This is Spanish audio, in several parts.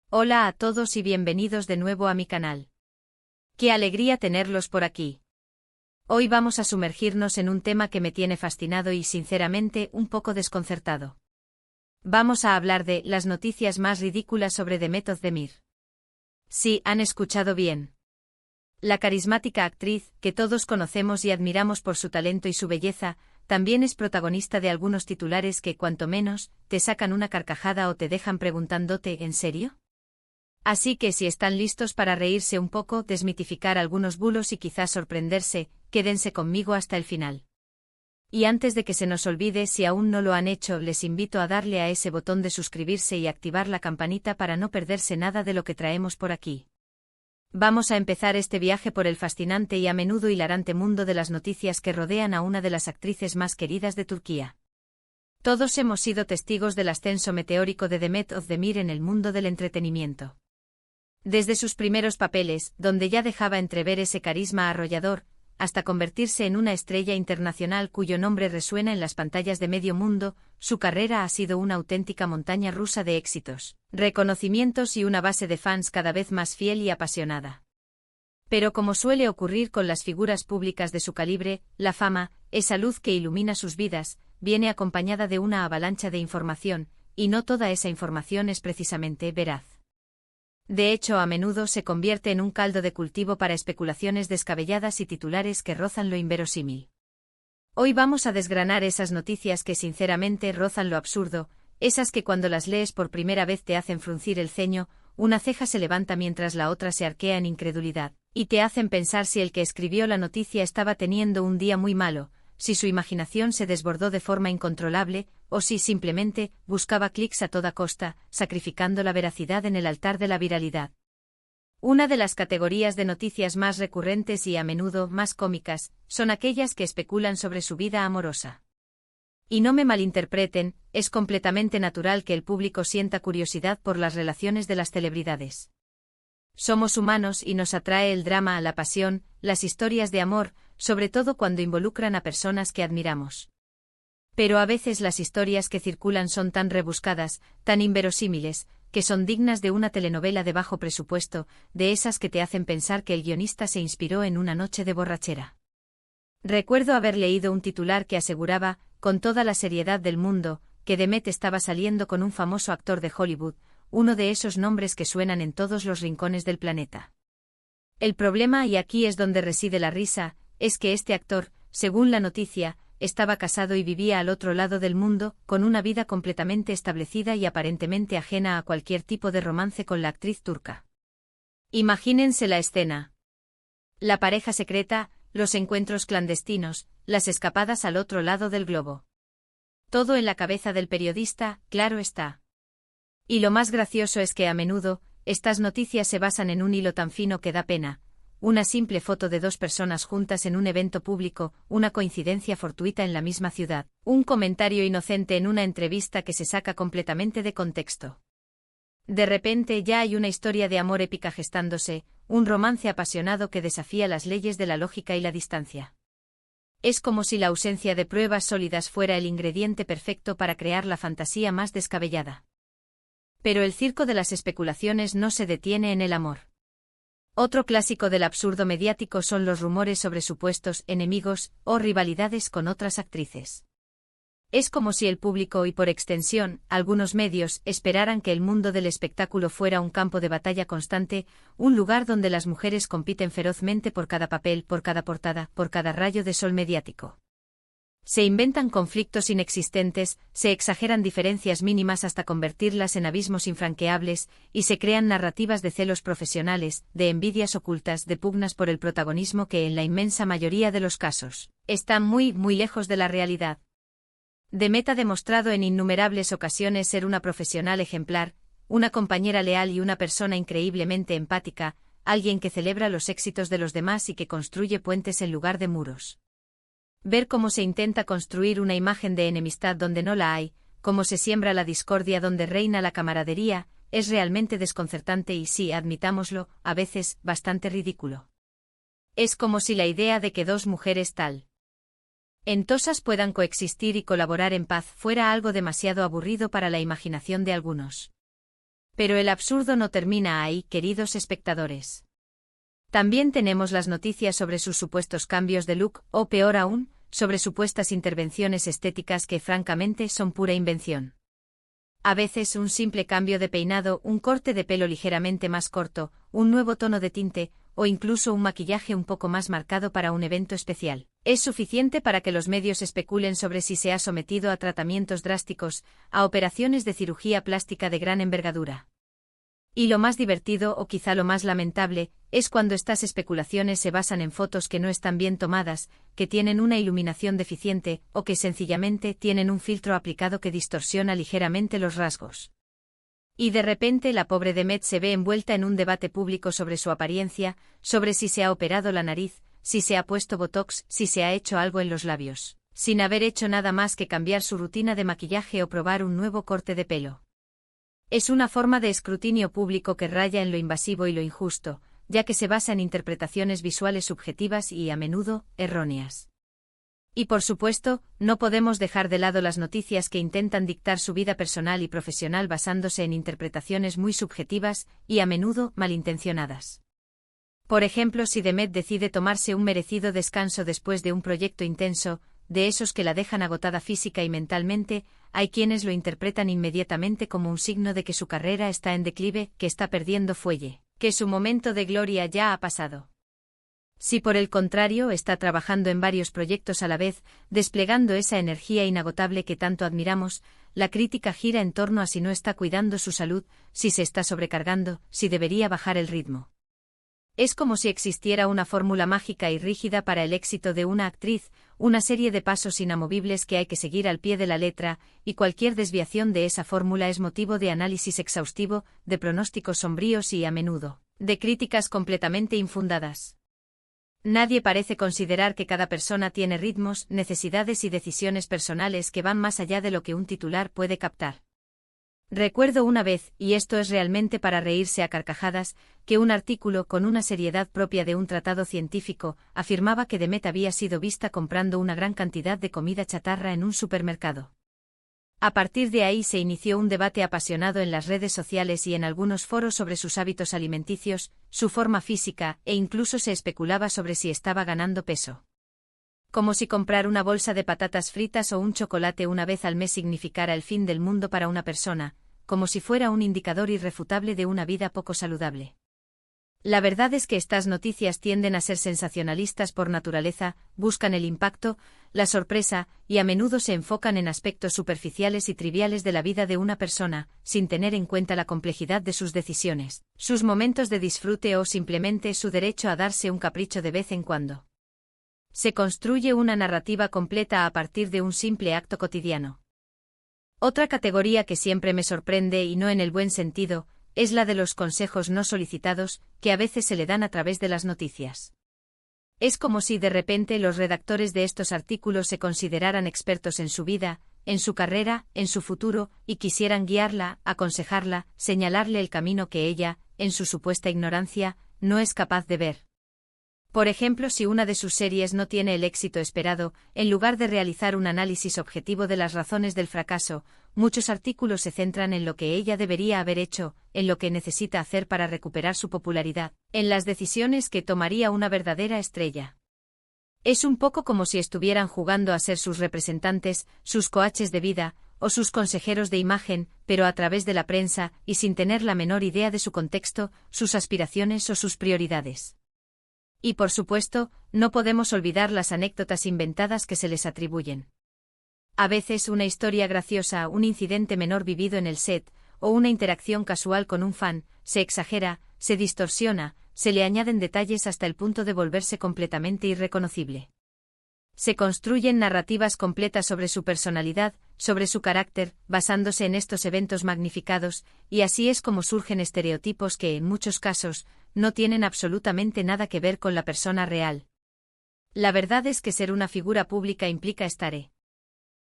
Hola a todos y bienvenidos de nuevo a mi canal. ¡Qué alegría tenerlos por aquí! Hoy vamos a sumergirnos en un tema que me tiene fascinado y sinceramente un poco desconcertado. Vamos a hablar de las noticias más ridículas sobre Demet Özdemir. Sí, han escuchado bien. La carismática actriz, que todos conocemos y admiramos por su talento y su belleza, también es protagonista de algunos titulares que, cuanto menos, te sacan una carcajada o te dejan preguntándote ¿en serio? Así que si están listos para reírse un poco, desmitificar algunos bulos y quizás sorprenderse, quédense conmigo hasta el final. Y antes de que se nos olvide, si aún no lo han hecho, les invito a darle a ese botón de suscribirse y activar la campanita para no perderse nada de lo que traemos por aquí. Vamos a empezar este viaje por el fascinante y a menudo hilarante mundo de las noticias que rodean a una de las actrices más queridas de Turquía. Todos hemos sido testigos del ascenso meteórico de Demet Özdemir en el mundo del entretenimiento. Desde sus primeros papeles, donde ya dejaba entrever ese carisma arrollador, hasta convertirse en una estrella internacional cuyo nombre resuena en las pantallas de medio mundo, su carrera ha sido una auténtica montaña rusa de éxitos, reconocimientos y una base de fans cada vez más fiel y apasionada. Pero como suele ocurrir con las figuras públicas de su calibre, la fama, esa luz que ilumina sus vidas, viene acompañada de una avalancha de información, y no toda esa información es precisamente veraz. De hecho, a menudo se convierte en un caldo de cultivo para especulaciones descabelladas y titulares que rozan lo inverosímil. Hoy vamos a desgranar esas noticias que sinceramente rozan lo absurdo, esas que cuando las lees por primera vez te hacen fruncir el ceño, una ceja se levanta mientras la otra se arquea en incredulidad, y te hacen pensar si el que escribió la noticia estaba teniendo un día muy malo, si su imaginación se desbordó de forma incontrolable, o si simplemente buscaba clics a toda costa, sacrificando la veracidad en el altar de la viralidad. Una de las categorías de noticias más recurrentes y a menudo más cómicas, son aquellas que especulan sobre su vida amorosa. Y no me malinterpreten, es completamente natural que el público sienta curiosidad por las relaciones de las celebridades. Somos humanos y nos atrae el drama, la pasión, las historias de amor, sobre todo cuando involucran a personas que admiramos. Pero a veces las historias que circulan son tan rebuscadas, tan inverosímiles, que son dignas de una telenovela de bajo presupuesto, de esas que te hacen pensar que el guionista se inspiró en una noche de borrachera. Recuerdo haber leído un titular que aseguraba, con toda la seriedad del mundo, que Demet estaba saliendo con un famoso actor de Hollywood, uno de esos nombres que suenan en todos los rincones del planeta. El problema, y aquí es donde reside la risa, es que este actor, según la noticia, estaba casado y vivía al otro lado del mundo, con una vida completamente establecida y aparentemente ajena a cualquier tipo de romance con la actriz turca. Imagínense la escena. La pareja secreta, los encuentros clandestinos, las escapadas al otro lado del globo. Todo en la cabeza del periodista, claro está. Y lo más gracioso es que a menudo, estas noticias se basan en un hilo tan fino que da pena. Una simple foto de dos personas juntas en un evento público, una coincidencia fortuita en la misma ciudad, un comentario inocente en una entrevista que se saca completamente de contexto. De repente ya hay una historia de amor épica gestándose, un romance apasionado que desafía las leyes de la lógica y la distancia. Es como si la ausencia de pruebas sólidas fuera el ingrediente perfecto para crear la fantasía más descabellada. Pero el circo de las especulaciones no se detiene en el amor. Otro clásico del absurdo mediático son los rumores sobre supuestos enemigos o rivalidades con otras actrices. Es como si el público y por extensión, algunos medios, esperaran que el mundo del espectáculo fuera un campo de batalla constante, un lugar donde las mujeres compiten ferozmente por cada papel, por cada portada, por cada rayo de sol mediático. Se inventan conflictos inexistentes, se exageran diferencias mínimas hasta convertirlas en abismos infranqueables, y se crean narrativas de celos profesionales, de envidias ocultas, de pugnas por el protagonismo que en la inmensa mayoría de los casos, están muy, muy lejos de la realidad. Demet ha demostrado en innumerables ocasiones ser una profesional ejemplar, una compañera leal y una persona increíblemente empática, alguien que celebra los éxitos de los demás y que construye puentes en lugar de muros. Ver cómo se intenta construir una imagen de enemistad donde no la hay, cómo se siembra la discordia donde reina la camaradería, es realmente desconcertante y sí, admitámoslo, a veces, bastante ridículo. Es como si la idea de que dos mujeres talentosas puedan coexistir y colaborar en paz fuera algo demasiado aburrido para la imaginación de algunos. Pero el absurdo no termina ahí, queridos espectadores. También tenemos las noticias sobre sus supuestos cambios de look, o peor aún, sobre supuestas intervenciones estéticas que francamente son pura invención. A veces un simple cambio de peinado, un corte de pelo ligeramente más corto, un nuevo tono de tinte, o incluso un maquillaje un poco más marcado para un evento especial, es suficiente para que los medios especulen sobre si se ha sometido a tratamientos drásticos, a operaciones de cirugía plástica de gran envergadura. Y lo más divertido, o quizá lo más lamentable, es cuando estas especulaciones se basan en fotos que no están bien tomadas, que tienen una iluminación deficiente, o que sencillamente tienen un filtro aplicado que distorsiona ligeramente los rasgos. Y de repente la pobre Demet se ve envuelta en un debate público sobre su apariencia, sobre si se ha operado la nariz, si se ha puesto botox, si se ha hecho algo en los labios, sin haber hecho nada más que cambiar su rutina de maquillaje o probar un nuevo corte de pelo. Es una forma de escrutinio público que raya en lo invasivo y lo injusto, ya que se basa en interpretaciones visuales subjetivas y, a menudo, erróneas. Y por supuesto, no podemos dejar de lado las noticias que intentan dictar su vida personal y profesional basándose en interpretaciones muy subjetivas y, a menudo, malintencionadas. Por ejemplo, si Demet decide tomarse un merecido descanso después de un proyecto intenso, de esos que la dejan agotada física y mentalmente, hay quienes lo interpretan inmediatamente como un signo de que su carrera está en declive, que está perdiendo fuelle, que su momento de gloria ya ha pasado. Si por el contrario está trabajando en varios proyectos a la vez, desplegando esa energía inagotable que tanto admiramos, la crítica gira en torno a si no está cuidando su salud, si se está sobrecargando, si debería bajar el ritmo. Es como si existiera una fórmula mágica y rígida para el éxito de una actriz, una serie de pasos inamovibles que hay que seguir al pie de la letra, y cualquier desviación de esa fórmula es motivo de análisis exhaustivo, de pronósticos sombríos y, a menudo, de críticas completamente infundadas. Nadie parece considerar que cada persona tiene ritmos, necesidades y decisiones personales que van más allá de lo que un titular puede captar. Recuerdo una vez, y esto es realmente para reírse a carcajadas, que un artículo con una seriedad propia de un tratado científico afirmaba que Demet había sido vista comprando una gran cantidad de comida chatarra en un supermercado. A partir de ahí se inició un debate apasionado en las redes sociales y en algunos foros sobre sus hábitos alimenticios, su forma física, e incluso se especulaba sobre si estaba ganando peso. Como si comprar una bolsa de patatas fritas o un chocolate una vez al mes significara el fin del mundo para una persona, como si fuera un indicador irrefutable de una vida poco saludable. La verdad es que estas noticias tienden a ser sensacionalistas por naturaleza, buscan el impacto, la sorpresa, y a menudo se enfocan en aspectos superficiales y triviales de la vida de una persona, sin tener en cuenta la complejidad de sus decisiones, sus momentos de disfrute o simplemente su derecho a darse un capricho de vez en cuando. Se construye una narrativa completa a partir de un simple acto cotidiano. Otra categoría que siempre me sorprende, y no en el buen sentido, es la de los consejos no solicitados, que a veces se le dan a través de las noticias. Es como si de repente los redactores de estos artículos se consideraran expertos en su vida, en su carrera, en su futuro, y quisieran guiarla, aconsejarla, señalarle el camino que ella, en su supuesta ignorancia, no es capaz de ver. Por ejemplo, si una de sus series no tiene el éxito esperado, en lugar de realizar un análisis objetivo de las razones del fracaso, muchos artículos se centran en lo que ella debería haber hecho, en lo que necesita hacer para recuperar su popularidad, en las decisiones que tomaría una verdadera estrella. Es un poco como si estuvieran jugando a ser sus representantes, sus coaches de vida, o sus consejeros de imagen, pero a través de la prensa, y sin tener la menor idea de su contexto, sus aspiraciones o sus prioridades. Y por supuesto, no podemos olvidar las anécdotas inventadas que se les atribuyen. A veces una historia graciosa, un incidente menor vivido en el set, o una interacción casual con un fan, se exagera, se distorsiona, se le añaden detalles hasta el punto de volverse completamente irreconocible. Se construyen narrativas completas sobre su personalidad, sobre su carácter, basándose en estos eventos magnificados, y así es como surgen estereotipos que, en muchos casos, no tienen absolutamente nada que ver con la persona real. La verdad es que ser una figura pública implica estar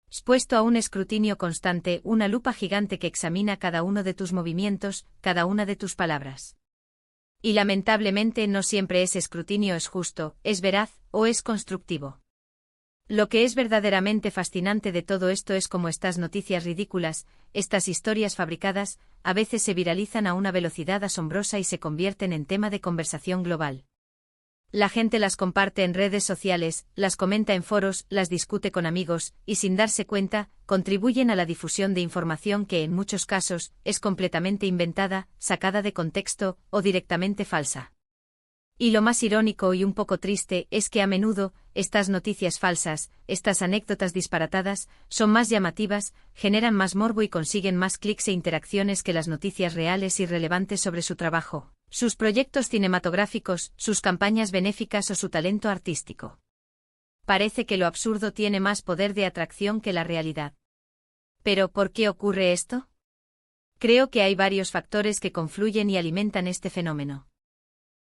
expuesto a un escrutinio constante, una lupa gigante que examina cada uno de tus movimientos, cada una de tus palabras. Y lamentablemente no siempre ese escrutinio es justo, es veraz, o es constructivo. Lo que es verdaderamente fascinante de todo esto es cómo estas noticias ridículas, estas historias fabricadas, a veces se viralizan a una velocidad asombrosa y se convierten en tema de conversación global. La gente las comparte en redes sociales, las comenta en foros, las discute con amigos, y sin darse cuenta, contribuyen a la difusión de información que en muchos casos es completamente inventada, sacada de contexto o directamente falsa. Y lo más irónico y un poco triste es que a menudo, estas noticias falsas, estas anécdotas disparatadas, son más llamativas, generan más morbo y consiguen más clics e interacciones que las noticias reales y relevantes sobre su trabajo, sus proyectos cinematográficos, sus campañas benéficas o su talento artístico. Parece que lo absurdo tiene más poder de atracción que la realidad. ¿Pero por qué ocurre esto? Creo que hay varios factores que confluyen y alimentan este fenómeno.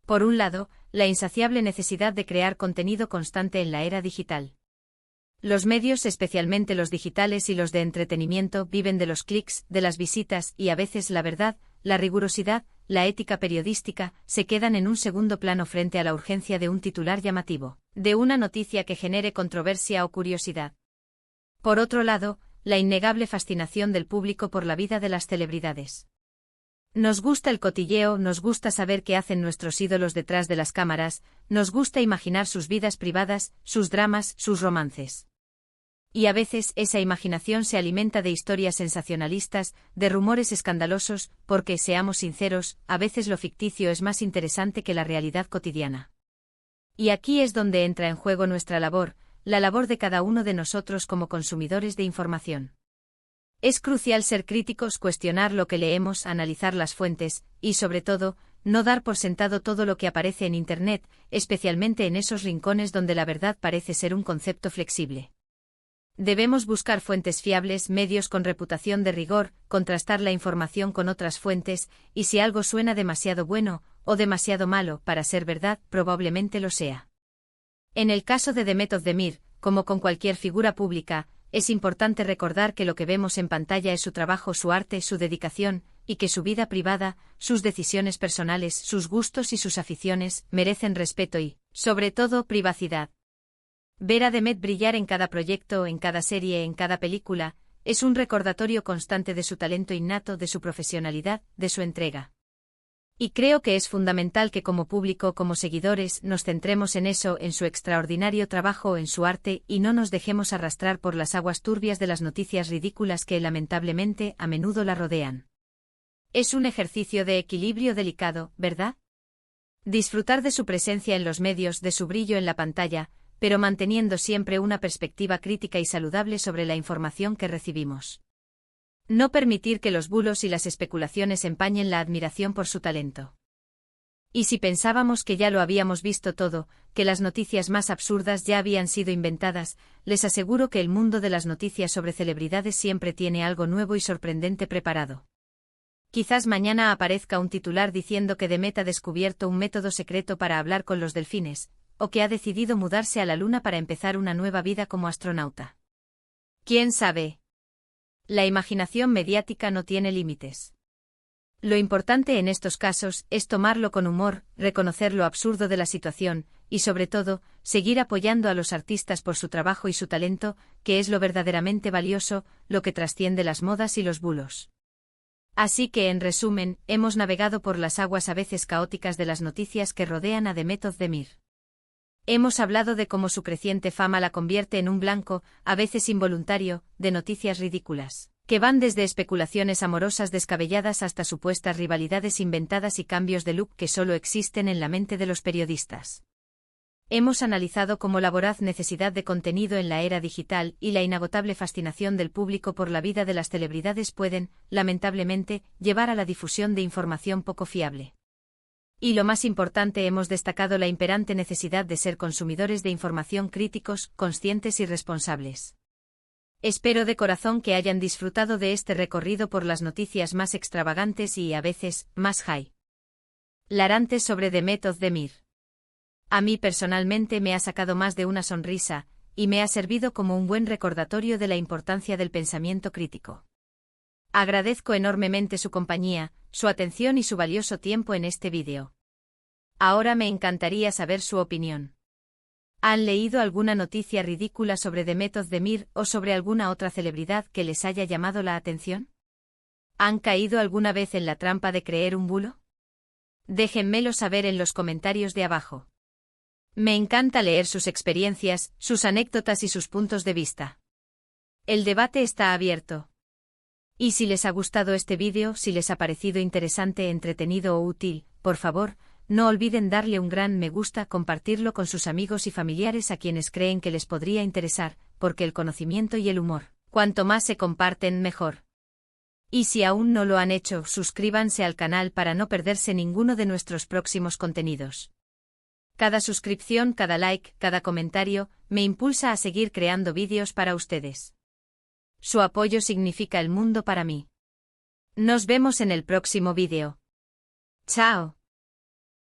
Por un lado, la insaciable necesidad de crear contenido constante en la era digital. Los medios, especialmente los digitales y los de entretenimiento, viven de los clics, de las visitas y a veces la verdad, la rigurosidad, la ética periodística, se quedan en un segundo plano frente a la urgencia de un titular llamativo, de una noticia que genere controversia o curiosidad. Por otro lado, la innegable fascinación del público por la vida de las celebridades. Nos gusta el cotilleo, nos gusta saber qué hacen nuestros ídolos detrás de las cámaras, nos gusta imaginar sus vidas privadas, sus dramas, sus romances. Y a veces esa imaginación se alimenta de historias sensacionalistas, de rumores escandalosos, porque, seamos sinceros, a veces lo ficticio es más interesante que la realidad cotidiana. Y aquí es donde entra en juego nuestra labor, la labor de cada uno de nosotros como consumidores de información. Es crucial ser críticos, cuestionar lo que leemos, analizar las fuentes, y sobre todo, no dar por sentado todo lo que aparece en Internet, especialmente en esos rincones donde la verdad parece ser un concepto flexible. Debemos buscar fuentes fiables, medios con reputación de rigor, contrastar la información con otras fuentes, y si algo suena demasiado bueno, o demasiado malo para ser verdad, probablemente lo sea. En el caso de Demet Özdemir, como con cualquier figura pública, es importante recordar que lo que vemos en pantalla es su trabajo, su arte, su dedicación, y que su vida privada, sus decisiones personales, sus gustos y sus aficiones, merecen respeto y, sobre todo, privacidad. Ver a Demet brillar en cada proyecto, en cada serie, en cada película, es un recordatorio constante de su talento innato, de su profesionalidad, de su entrega. Y creo que es fundamental que como público, como seguidores, nos centremos en eso, en su extraordinario trabajo, en su arte, y no nos dejemos arrastrar por las aguas turbias de las noticias ridículas que, lamentablemente, a menudo la rodean. Es un ejercicio de equilibrio delicado, ¿verdad? Disfrutar de su presencia en los medios, de su brillo en la pantalla, pero manteniendo siempre una perspectiva crítica y saludable sobre la información que recibimos. No permitir que los bulos y las especulaciones empañen la admiración por su talento. Y si pensábamos que ya lo habíamos visto todo, que las noticias más absurdas ya habían sido inventadas, les aseguro que el mundo de las noticias sobre celebridades siempre tiene algo nuevo y sorprendente preparado. Quizás mañana aparezca un titular diciendo que Demet ha descubierto un método secreto para hablar con los delfines, o que ha decidido mudarse a la Luna para empezar una nueva vida como astronauta. ¿Quién sabe? La imaginación mediática no tiene límites. Lo importante en estos casos es tomarlo con humor, reconocer lo absurdo de la situación, y sobre todo, seguir apoyando a los artistas por su trabajo y su talento, que es lo verdaderamente valioso, lo que trasciende las modas y los bulos. Así que, en resumen, hemos navegado por las aguas a veces caóticas de las noticias que rodean a Demet Özdemir. Hemos hablado de cómo su creciente fama la convierte en un blanco, a veces involuntario, de noticias ridículas, que van desde especulaciones amorosas descabelladas hasta supuestas rivalidades inventadas y cambios de look que solo existen en la mente de los periodistas. Hemos analizado cómo la voraz necesidad de contenido en la era digital y la inagotable fascinación del público por la vida de las celebridades pueden, lamentablemente, llevar a la difusión de información poco fiable. Y lo más importante, hemos destacado la imperante necesidad de ser consumidores de información críticos, conscientes y responsables. Espero de corazón que hayan disfrutado de este recorrido por las noticias más extravagantes y, a veces, más hilarantes sobre Demet Özdemir. A mí personalmente me ha sacado más de una sonrisa, y me ha servido como un buen recordatorio de la importancia del pensamiento crítico. Agradezco enormemente su compañía, su atención y su valioso tiempo en este vídeo. Ahora me encantaría saber su opinión. ¿Han leído alguna noticia ridícula sobre Demet Özdemir o sobre alguna otra celebridad que les haya llamado la atención? ¿Han caído alguna vez en la trampa de creer un bulo? Déjenmelo saber en los comentarios de abajo. Me encanta leer sus experiencias, sus anécdotas y sus puntos de vista. El debate está abierto. Y si les ha gustado este vídeo, si les ha parecido interesante, entretenido o útil, por favor, no olviden darle un gran me gusta, compartirlo con sus amigos y familiares a quienes creen que les podría interesar, porque el conocimiento y el humor, cuanto más se comparten, mejor. Y si aún no lo han hecho, suscríbanse al canal para no perderse ninguno de nuestros próximos contenidos. Cada suscripción, cada like, cada comentario, me impulsa a seguir creando vídeos para ustedes. Su apoyo significa el mundo para mí. Nos vemos en el próximo vídeo. Chao.